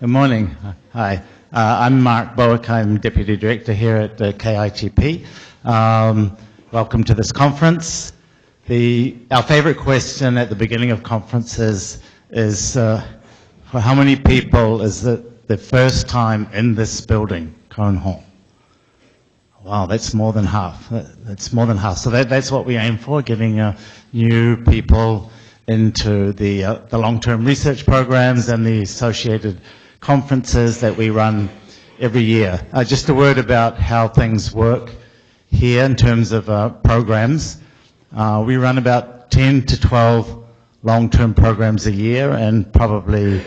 Good morning. Hi. I'm Mark Bowick. I'm Deputy Director here at KITP. Welcome to this conference. Our favorite question at the beginning of conferences is for how many people is it the first time in this building, Cone Hall? Wow, that's more than half. That's more than half. So that's what we aim for, getting new people into the long-term research programs and the associated conferences that we run every year. Just a word about how things work here in terms of programs. We run about 10 to 12 long-term programs a year, and probably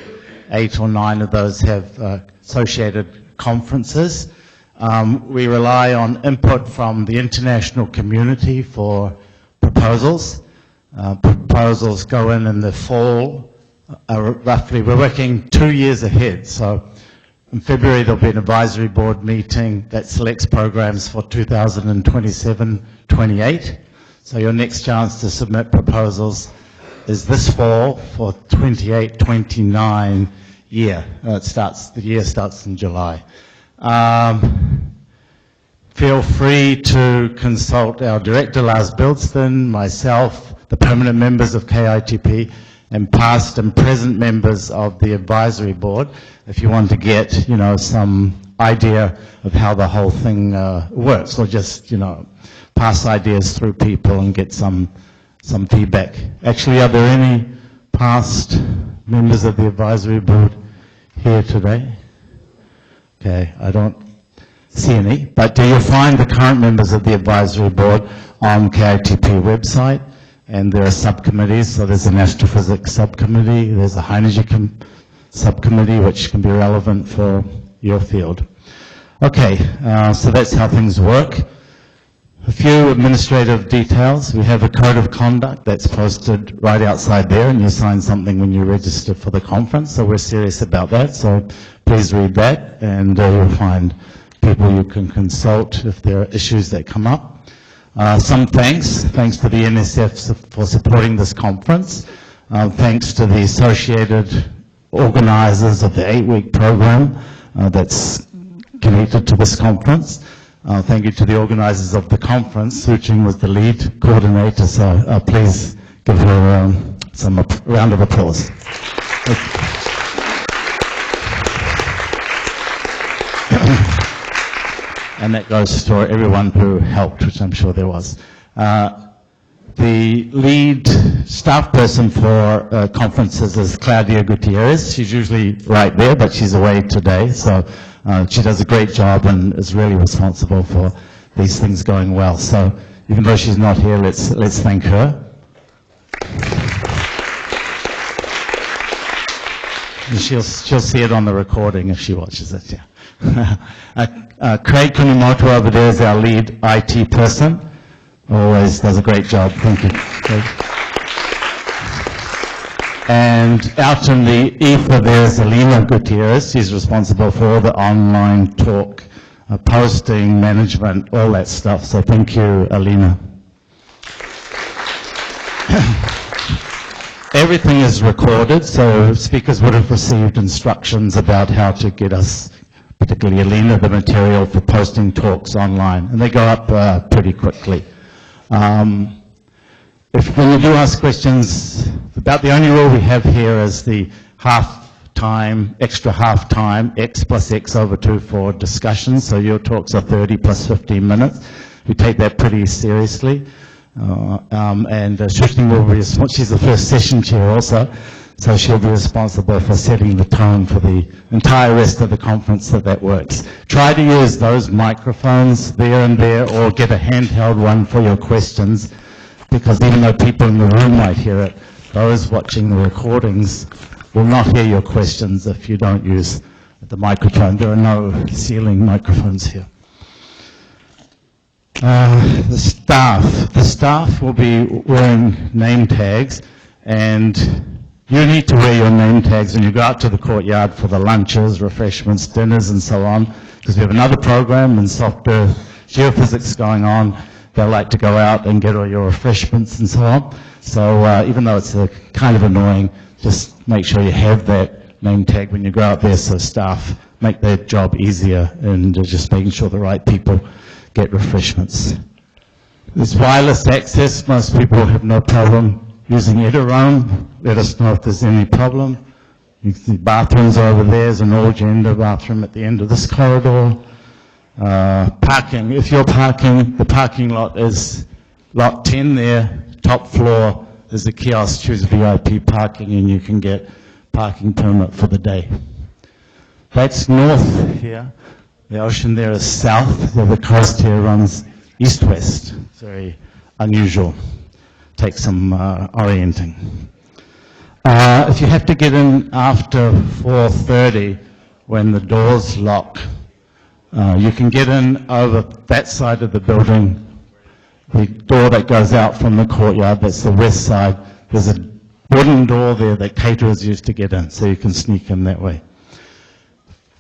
8 or 9 of those have associated conferences. We rely on input from the international community for proposals. Proposals go in the fall. Roughly, we're working 2 years ahead. So in February, there'll be an advisory board meeting that selects programs for 2027-28. So your next chance to submit proposals is this fall for 28-29 year. The year starts in July. Feel free to consult our director, Lars Bildston, myself, the permanent members of KITP, and past and present members of the advisory board, if you want to get, some idea of how the whole thing works, or just, pass ideas through people and get some feedback. Actually, are there any past members of the advisory board here today? Okay, I don't see any, but you'll find the current members of the advisory board on KITP website. And there are subcommittees, so there's an astrophysics subcommittee, there's a hydrogen subcommittee, which can be relevant for your field. Okay, so that's how things work. A few administrative details. We have a code of conduct that's posted right outside there, and you sign something when you register for the conference, so we're serious about that, so please read that, and you'll find people you can consult if there are issues that come up. Some thanks to the NSF for supporting this conference. Thanks to the associated organizers of the 8-week program that's connected to this conference. Thank you to the organizers of the conference. Tzu-Ching was the lead coordinator, so please give her some round of applause. And that goes to everyone who helped, which I'm sure there was. The lead staff person for conferences is Claudia Gutierrez. She's usually right there, but she's away today. So she does a great job and is really responsible for these things going well. So even though she's not here, let's thank her. And she'll see it on the recording if she watches it, yeah. Craig Kunimoto over there is our lead IT person. Always does a great job. Thank you, Craig. And out in the ether there's Alina Gutierrez. She's responsible for all the online talk, posting, management, all that stuff. So thank you, Alina. Everything is recorded, so speakers would have received instructions about how to get us, particularly Alina, the material for posting talks online, and they go up pretty quickly. When you do ask questions, about the only rule we have here is the extra half time, X plus X over 2 for discussion, so your talks are 30 plus 15 minutes. We take that pretty seriously. And Tzu-Ching will be, she's the first session chair also, so she'll be responsible for setting the tone for the entire rest of the conference, so that works. Try to use those microphones there and there, or get a handheld one for your questions, because even though people in the room might hear it, those watching the recordings will not hear your questions if you don't use the microphone. There are no ceiling microphones here. The staff will be wearing name tags, and you need to wear your name tags when you go out to the courtyard for the lunches, refreshments, dinners, and so on, because we have another program in soft earth geophysics going on. They'll like to go out and get all your refreshments and so on. So even though it's kind of annoying, just make sure you have that name tag when you go out there, so staff make their job easier and just making sure the right people get refreshments. There's wireless access. Most people have no problem using it around. Let us know if there's any problem. You can see bathrooms over there. There's an all-gender bathroom at the end of this corridor. Parking. If you're parking, the parking lot is lot 10 there, top floor. There's a kiosk, choose VIP parking, and you can get parking permit for the day. That's north here. The ocean there is south. The coast here runs east-west. It's very unusual. Takes some orienting. If you have to get in after 4:30 when the doors lock, you can get in over that side of the building. The door that goes out from the courtyard, that's the west side. There's a wooden door there that caterers use to get in, so you can sneak in that way.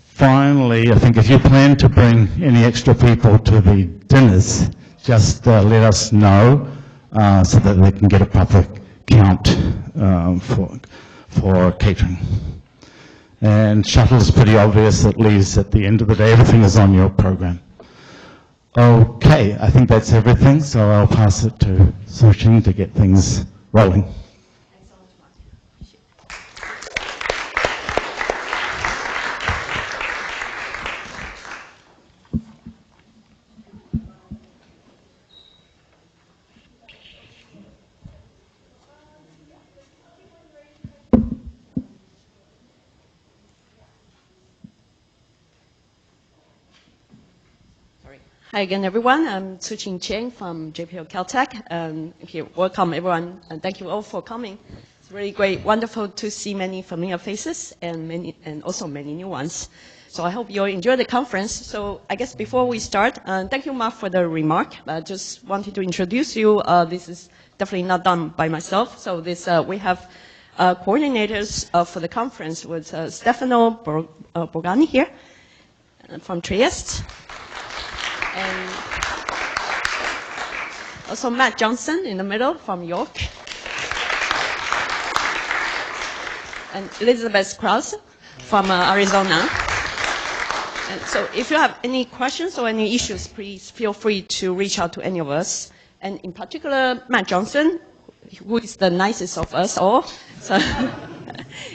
Finally, I think if you plan to bring any extra people to the dinners, just let us know so that they can get a proper count for catering. And shuttle is pretty obvious. It leaves at the end of the day. Everything is on your program. Okay, I think that's everything, so I'll pass it to Tzu-Ching to get things rolling. Hi again, everyone. I'm Tzu-Ching Chang from JPL Caltech. Here, welcome, everyone, and thank you all for coming. It's really great, wonderful to see many familiar faces and also many new ones. So I hope you all enjoy the conference. So I guess before we start, thank you, Mark, for the remark. I just wanted to introduce you. This is definitely not done by myself. So this we have coordinators for the conference with Stefano Borgani here from Trieste. And also Matt Johnson in the middle from York. And Elizabeth Krause from Arizona. And so if you have any questions or any issues, please feel free to reach out to any of us. And in particular, Matt Johnson, who is the nicest of us all. So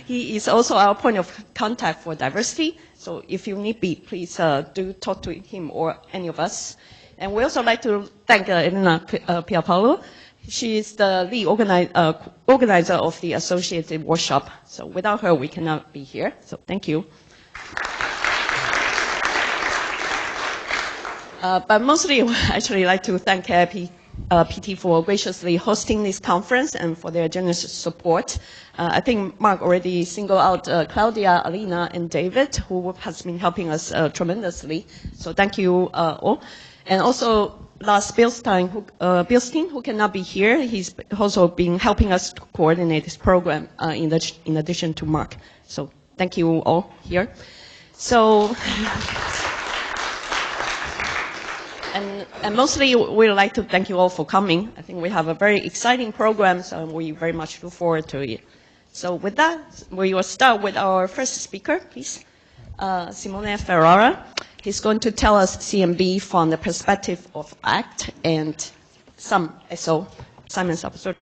he is also our point of contact for diversity. So if you need be, please do talk to him or any of us. And we also like to thank Elena Pierpaolo. She is the lead organizer of the associated workshop. So without her, we cannot be here. So thank you. But mostly, I actually like to thank KIP PT for graciously hosting this conference and for their generous support. I think Mark already singled out Claudia, Alina, and David, who has been helping us tremendously. So thank you all. And also Lars Bilstein, who cannot be here. He's also been helping us to coordinate this program in addition to Mark. So thank you all here. So. And mostly, we'd like to thank you all for coming. I think we have a very exciting program, so we very much look forward to it. So with that, we will start with our first speaker, please. Simone Ferrara. He's going to tell us CMB from the perspective of ACT and some SO, assignments observed.